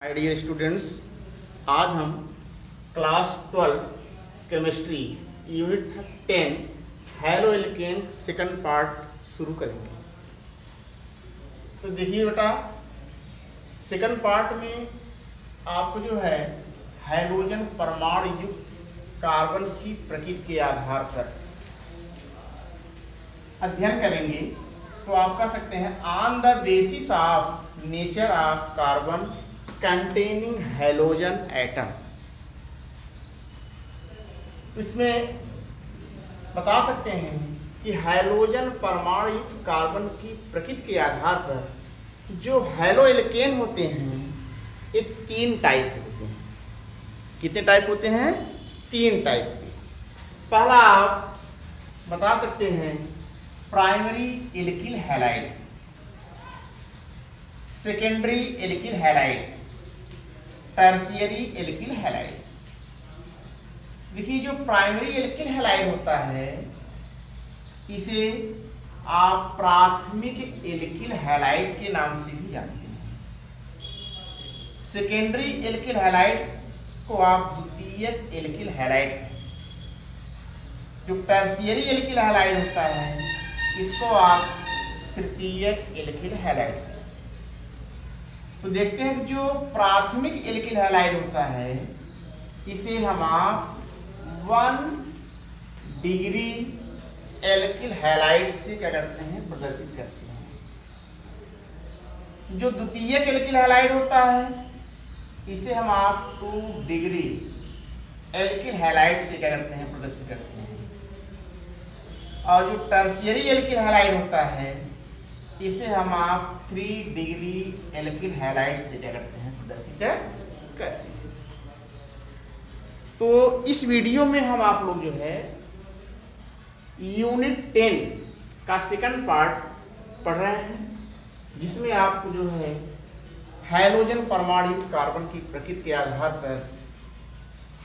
My dear students, आज हम class 12 chemistry unit 10 haloalkane second part शुरू करेंगे। तो देखिए बेटा, सेकंड पार्ट में आपको जो है हैलोजन परमाणु युक्त कार्बन की प्रकृति के आधार पर अध्ययन करेंगे। तो आप कह सकते हैं on the basis of nature of carbon containing halogen atom. इसमें बता सकते हैं कि हैलोजन परमाणु युक्त कार्बन की प्रकृति के आधार पर जो हैलो एल्केन होते हैं ये 3 टाइप के होते हैं। कितने टाइप होते हैं? 3 टाइप के। पहला आप बता सकते हैं primary alkyl halide, secondary alkyl halide, tertiary alkyl halide. देखिए, जो प्राइमरी एल्किल हैलाइड होता है इसे आप प्राथमिक एल्किल हैलाइड के नाम से भी जानते हैं। सेकेंडरी एल्किल हैलाइड को आप द्वितीयक एल्किल हैलाइड कहते हैं। जो टर्शियरी एल्किल हैलाइड होता है इसको आप तृतीयक एल्किल हैलाइड कहते हैं। तो देखते हैं कि जो प्राथमिक एल्किल हैलाइड होता है इसे हम आप 1 डिग्री एल्किल हैलाइड से क्या करते हैं? प्रदर्शित करते हैं। जो द्वितीयक एल्किल हैलाइड होता है इसे हम आप 2 डिग्री एल्किल हैलाइड से क्या करते हैं? प्रदर्शित करते हैं। और जो टर्शियरी एल्किल हैलाइड होता है इसे हम आप 3 डिग्री एल्किल हैलाइड से क्या करते हैं? प्रदर्शित करते हैं। तो इस वीडियो में हम आप लोग जो है यूनिट 10 का सेकंड पार्ट पढ़ रहे हैं, जिसमें आपको जो है हैलोजन परमाणु कार्बन की प्रकृति के आधार पर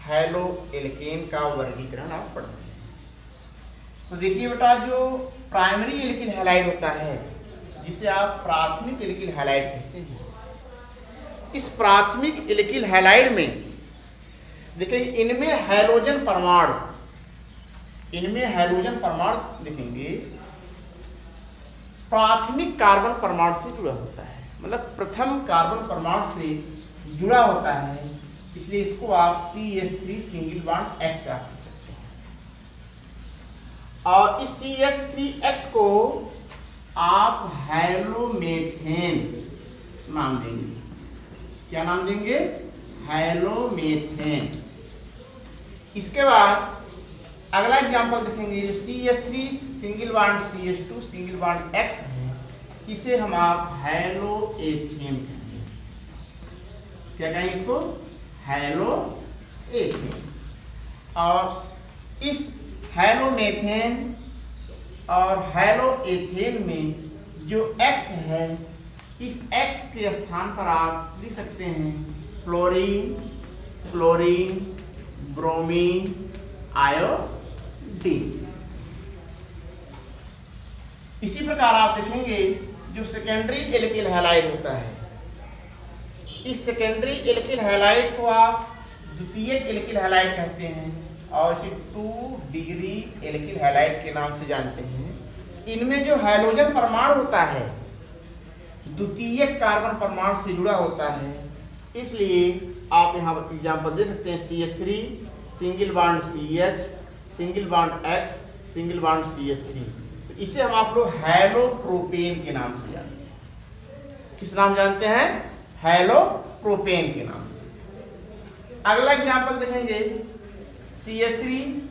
हैलो एल्केन का वर्गीकरण आप पढ़ रहे हैं। तो देखिए बेटा, जो प्राइमरी एल्किल हैलाइड होता है जिसे आप प्राथमिक एल्किल हैलाइड कहते हैं, इस प्राथमिक एल्किल हैलाइड में देखिए इनमें हैलोजन परमाणु देखेंगे प्राथमिक कार्बन परमाणु से जुड़ा होता है। मतलब प्रथम कार्बन परमाणु से जुड़ा होता है, इसलिए इसको आप CH3 सिंगल बॉन्ड X आप कह सकते हैं। और इस CH3X को आप हैलोमेथेन नाम देंगे। क्या नाम देंगे? हैलोमेथेन। इसके बाद अगला एग्जांपल देखेंगे, जो CH3 single bond CH2 single bond X है इसे हम आप हैलोएथेन कहेंगे। क्या कहेंगे इसको? हैलोएथेन। और इस हैलोमेथेन और हैलोएथेन में जो X है इस X के स्थान पर आप लिख सकते हैं फ्लोरीन, ब्रोमीन, आयोडीन। इसी प्रकार आप देखेंगे जो सेकेंडरी एल्किल हैलाइड होता है, इस सेकेंडरी एल्किल हैलाइड को आप द्वितीयक एल्किल हैलाइड कहते हैं और इसे 2 डिग्री एल्किल हैलाइड के नाम से जानते हैं। इनमें जो हैलोजन परमाणु होता है द्वितीयक कार्बन परमाणु से जुड़ा होता है, इसलिए आप यहाँ एग्जाम्पल दे सकते हैं CH3 single bond CH single bond X single bond CH3। तो इसे हम आप लोग हैलोप्रोपेन के नाम से जानते हैं। किस नाम जानते हैं? हैलोप्रोपेन के नाम से। अगला एग्जाम्पल देखेंगे CH3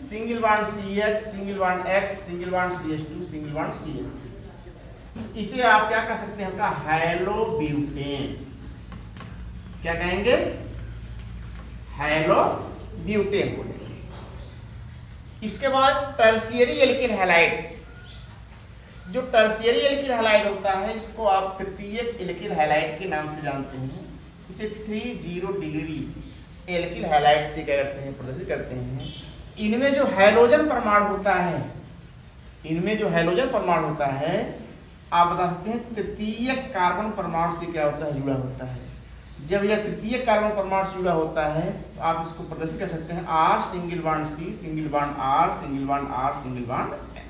single bond CH single bond X single bond CH2 single bond CH3। इसे आप क्या कह सकते हैं? आपका हैलोब्यूटेन। क्या कहेंगे? हैलोब्यूटेन बोलेंगे। इसके बाद टर्शियरी एल्किल हैलाइड। जो टर्शियरी एल्किल हैलाइड होता है इसको आप तृतीयक एल्किल हैलाइड के नाम से जानते हैं। इसे 30 डिग्री एल्किल हैलाइड से क्या करते हैं? प्रदर्शित करते हैं। इनमें जो हैलोजन परमाणु होता है आप बता सकते हैं तृतीयक कार्बन परमाणु से क्या होता है? जुड़ा होता है। जब यह तृतीय कार्बन परमाणु से जुड़ा होता है तो आप इसको प्रदर्शित कर सकते हैं R single bond C single bond R single bond R single bond X।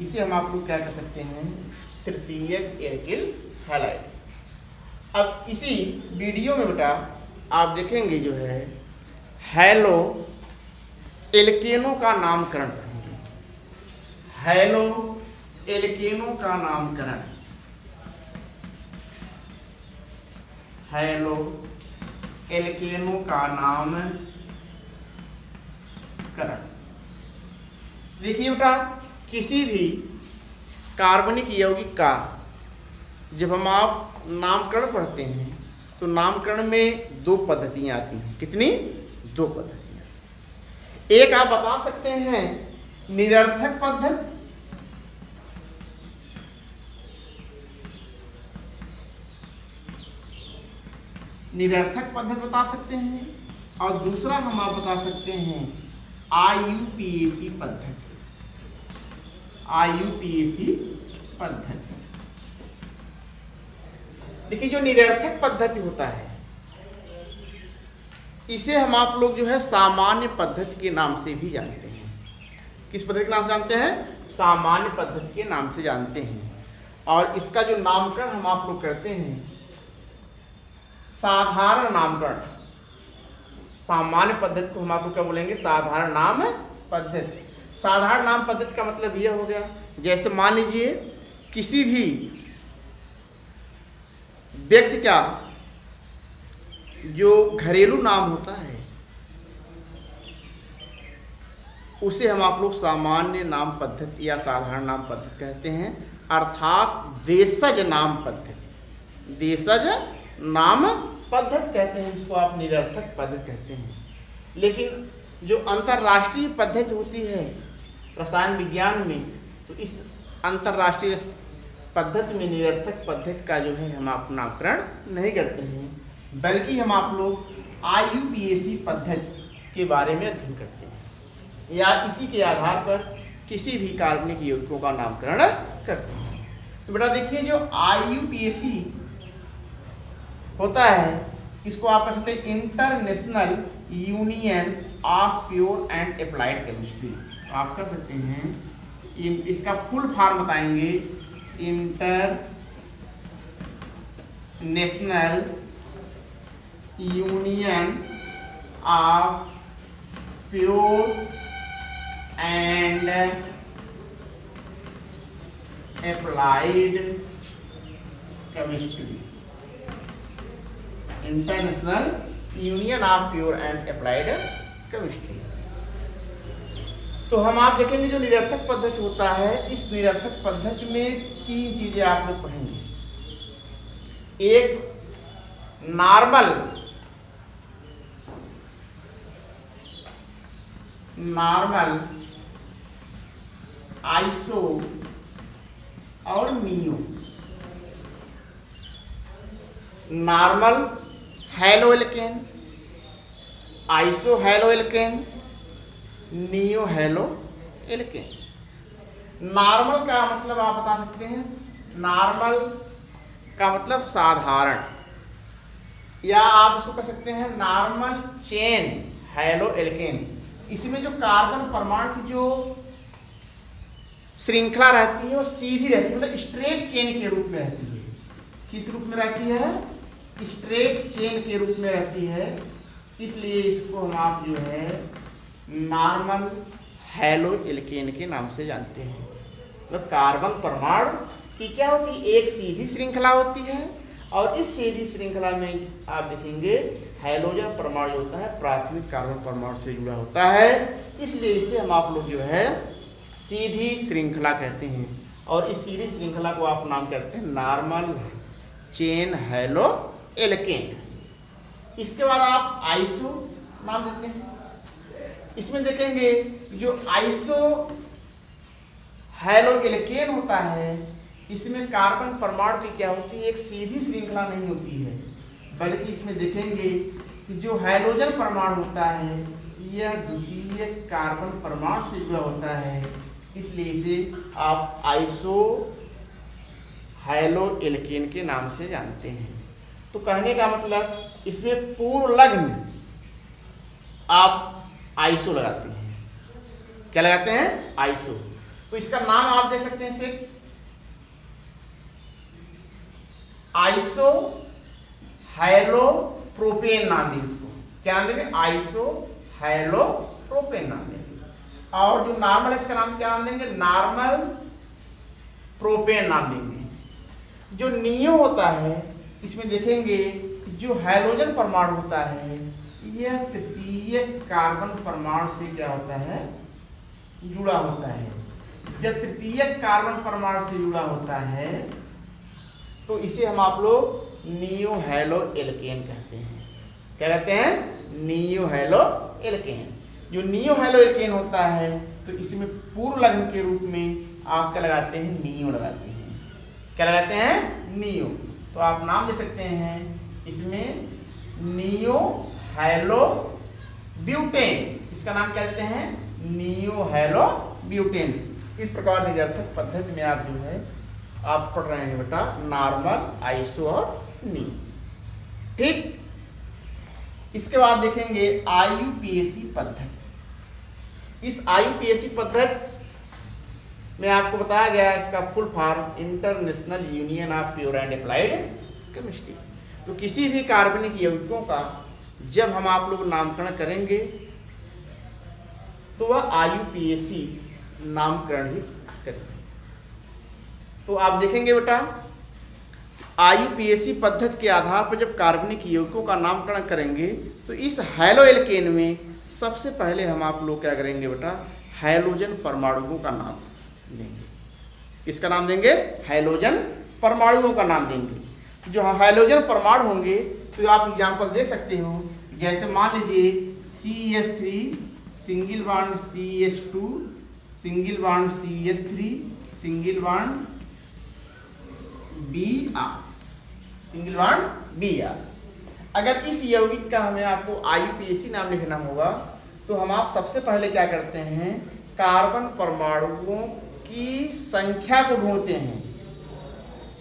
इसे हम आप लोग क्या कर सकते हैं, तृतीयक एल्किल हैलाइड। अब इसी वीडियो में बेटा आप देखेंगे जो है हैलो एल्केनों का नामकरण पढ़ेंगे। हैलो एल्केनों का नामकरण, हैलो एल्केनों का नामकरण। देखिए बेटा, किसी भी कार्बनिक यौगिक का जब हम आप नामकरण पढ़ते हैं तो नामकरण में दो पद्धतियां आती हैं। कितनी? दो पद्धतियां। एक आप बता सकते हैं निरर्थक पद्धति, निरर्थक पद्धति बता सकते हैं, और दूसरा हम आप बता सकते हैं IUPAC पद्धति, IUPAC पद्धति। देखिए जो निरर्थक पद्धति होता है इसे हम आप लोग जो है सामान्य पद्धति के नाम से भी जानते हैं। किस पद्धति के नाम से जानते हैं? सामान्य पद्धति के नाम से जानते हैं। और इसका जो नामकरण हम आप लोग करते हैं साधारण नामकरण। सामान्य पद्धति को हम आप लोग क्या बोलेंगे? साधारण नाम पद्धति। साधारण नाम पद्धति का मतलब यह हो गया, जैसे मान लीजिए किसी भी व्यक्ति का जो घरेलू नाम होता है उसे हम आप लोग सामान्य नाम पद्धति या साधारण नाम पद्धति कहते हैं, अर्थात देशज नाम पद्धति, देशज नाम पद्धति कहते हैं, जिसको आप निरर्थक पद्धति कहते हैं। लेकिन जो अंतर्राष्ट्रीय पद्धति होती है रसायन विज्ञान में, तो इस अंतर्राष्ट्रीय पद्धति में निरर्थक पद्धति का जो है हम आप नामकरण नहीं करते हैं, बल्कि हम आप लोग IUPAC पद्धति के बारे में अध्ययन करते हैं या इसी के आधार पर किसी भी कार्बनिक यौगिकों का नामकरण करते हैं। तो बेटा देखिए जो IUPAC होता है इसको आप कह सकते हैं international union of pure and applied chemistry. आप कह सकते हैं इसका फुल फॉर्म बताएंगे, international union of pure and applied chemistry, international union of pure and applied chemistry. तो हम आप देखेंगे जो निरर्थक पद्धति होता है, इस निरर्थक पद्धति में तीन चीजें आप लोग पढ़ेंगे। एक नॉर्मल, आइसो और neo. Normal haloalkane, iso haloalkane, neo haloalkane. Normal का मतलब आप बता सकते हैं, नॉर्मल का मतलब साधारण, या आप इसको कह सकते हैं नॉर्मल चेन हैलो एल्केन। इसमें जो कार्बन परमाणु की जो श्रृंखला रहती है वो सीधी रहती है, मतलब स्ट्रेट चेन के रूप में रहती है। किस रूप में रहती है? स्ट्रेट चेन के रूप में रहती है। इसलिए इसको हम आप जो है नॉर्मल हैलो एल्केन के नाम से जानते हैं। मतलब कार्बन परमाणु की क्या होती है? एक सीधी श्रृंखला होती है, और इस सीधी श्रृंखला में आप देखेंगे हैलोजन परमाणु होता है प्राथमिक कार्बन परमाणु से जुड़ा होता है, इसलिए इसे हम आप लोग जो है सीधी श्रृंखला कहते हैं। और इस सीधी श्रृंखला को आप नाम कहते हैं नॉर्मल चेन हैलो एल्केन। इसके बाद आप आइसो नाम देते हैं। इसमें देखेंगे जो आइसो हैलो एल्केन होता है, इसमें कार्बन परमाणु की क्या होती है? एक सीधी श्रृंखला नहीं होती है, बल्कि इसमें देखेंगे कि जो हैलोजन परमाणु होता है यह द्वितीय कार्बन परमाणु से जुड़ा होता है, इसलिए इसे आप आइसो हैलो एल्केन के नाम से जानते हैं। तो कहने का मतलब इसमें पूर्व लग्न आप आइसो लगाते हैं। क्या लगाते हैं? आइसो। तो इसका नाम आप देख सकते हैं इसे आइसो हैलो प्रोपेन नाम देंगे। इसको क्या नाम देंगे? आइसो हैलो प्रोपेन नाम देंगे। और जो नॉर्मल इसका नाम क्या नाम देंगे? नॉर्मल प्रोपेन नाम देंगे। जो नियो होता है इसमें देखेंगे जो हाइड्रोजन परमाणु होता है यह तृतीय कार्बन परमाणु से क्या होता है? जुड़ा होता है। जब तृतीय कार्बन परमाणु से जुड़ा होता है तो इसे हम आप लोग नियो हैलो एल्केन कहते हैं। क्या कहते हैं? Neo haloalkane. जो नियो हैलो एल्केन होता है तो इसमें पूर्व लग्न के रूप में आप क्या लगाते हैं? नियो लगाते हैं। क्या लगाते हैं? नियो। तो आप नाम दे सकते हैं इसमें नियो हैलो ब्यूटेन। इसका नाम क्या देते हैं? Neo hello butane. इस प्रकार निरर्थक पद्धति में आप जो है आप पढ़ रहे हैं बेटा नॉर्मल, आइसो और नी। ठीक। इसके बाद देखेंगे आईयूपीएसी पद्धति। इस आईयूपीएसी पद्धति में आपको बताया गया है इसका full form international union of pure and applied chemistry. तो किसी भी कार्बनिक यौगिकों का जब हम आप लोग नामकरण करेंगे तो वह आईयूपीएसी नामकरण ही करेंगे। तो आप देखेंगे बेटा आईयूपीएसी पद्धति के आधार पर जब कार्बनिक यौगिकों का नामकरण करेंगे तो इस हैलो एल्केन में सबसे पहले हम आप लोग क्या करेंगे बेटा? हाइड्रोजन परमाणुओं का नाम देंगे। किसका नाम देंगे? हाइड्रोजन परमाणुओं का नाम देंगे। जो हाइड्रोजन परमाणु होंगे तो आप एग्जाम्पल देख सकते हो, जैसे मान लीजिए CH3 single bond CH2 single bond CH3 single bond Br single bond Br। अगर इस यौगिक का हमें आपको आईयूपीएसी नाम लिखना होगा तो हम आप सबसे पहले क्या करते हैं? कार्बन परमाणुओं की संख्या को ढूंढते हैं।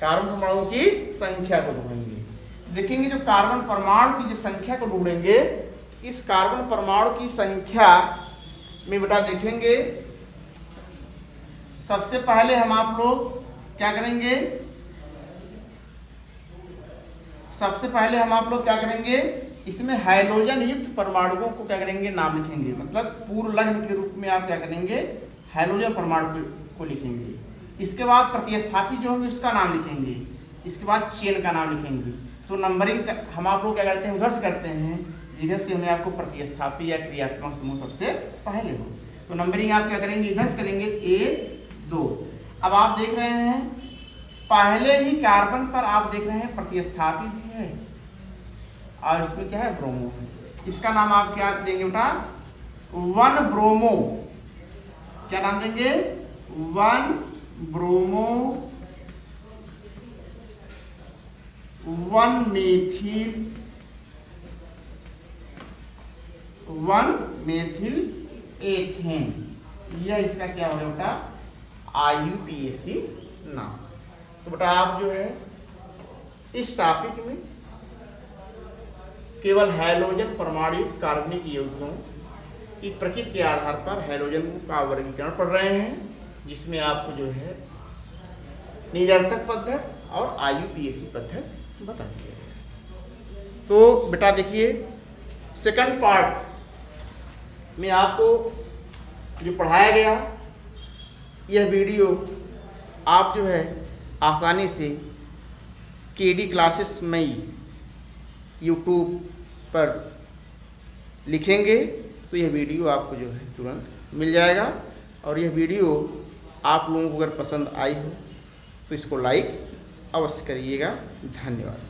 कार्बन परमाणुओं की संख्या को ढूंढेंगे। देखेंगे जो कार्बन परमाणु की जो संख्या को ढूंढेंगे इस कार्बन परमाणु की संख्या में बेटा देखेंगे सबसे पहले हम आप लोग क्या करेंगे? सबसे पहले हम आप लोग क्या करेंगे? इसमें हाइड्रोजन युक्त परमाणुओं को क्या करेंगे? नाम लिखेंगे। मतलब पूर्व लग्न के रूप में आप क्या करेंगे? हाइड्रोजन परमाणु को लिखेंगे। इसके बाद प्रतिस्थापी जो होंगे उसका नाम लिखेंगे। इसके बाद चेन का नाम लिखेंगे। तो नंबरिंग हम आप लोग क्या करते हैं? उधर से करते हैं जिधर से हमें आपको प्रतिस्थापी या क्रियात्मक समूह सबसे पहले हो। तो नंबरिंग आप क्या करेंगे? इधर से करेंगे 1 2। अब आप देख रहे हैं पहले ही कार्बन पर आप देख रहे हैं प्रतिस्थापी भी है और इसमें क्या है? ब्रोमो है। इसका नाम आप क्या देंगे बेटा? 1 ब्रोमो। क्या नाम देंगे? 1 ब्रोमो 1 मेथिल 1 मेथिल एथेन। यह इसका क्या हो बेटा? आईयूपीएसी नाम। तो बेटा आप जो है इस टॉपिक में केवल हाइड्रोजन परमाणु कार्बनिक यौगिकों की प्रकृति के आधार पर हाइड्रोजन का वर्गीकरण पढ़ रहे हैं, जिसमें आपको जो है निरर्थक पद्धति और आईयूपीएसी पद्धति बता दिया गया। तो बेटा देखिए सेकंड पार्ट में आपको जो पढ़ाया गया यह वीडियो आप जो है आसानी से केडी क्लासेस में यूट्यूब पर लिखेंगे तो यह वीडियो आपको जो है तुरंत मिल जाएगा। और यह वीडियो आप लोगों को अगर पसंद आई हो तो इसको लाइक अवश्य करिएगा। धन्यवाद।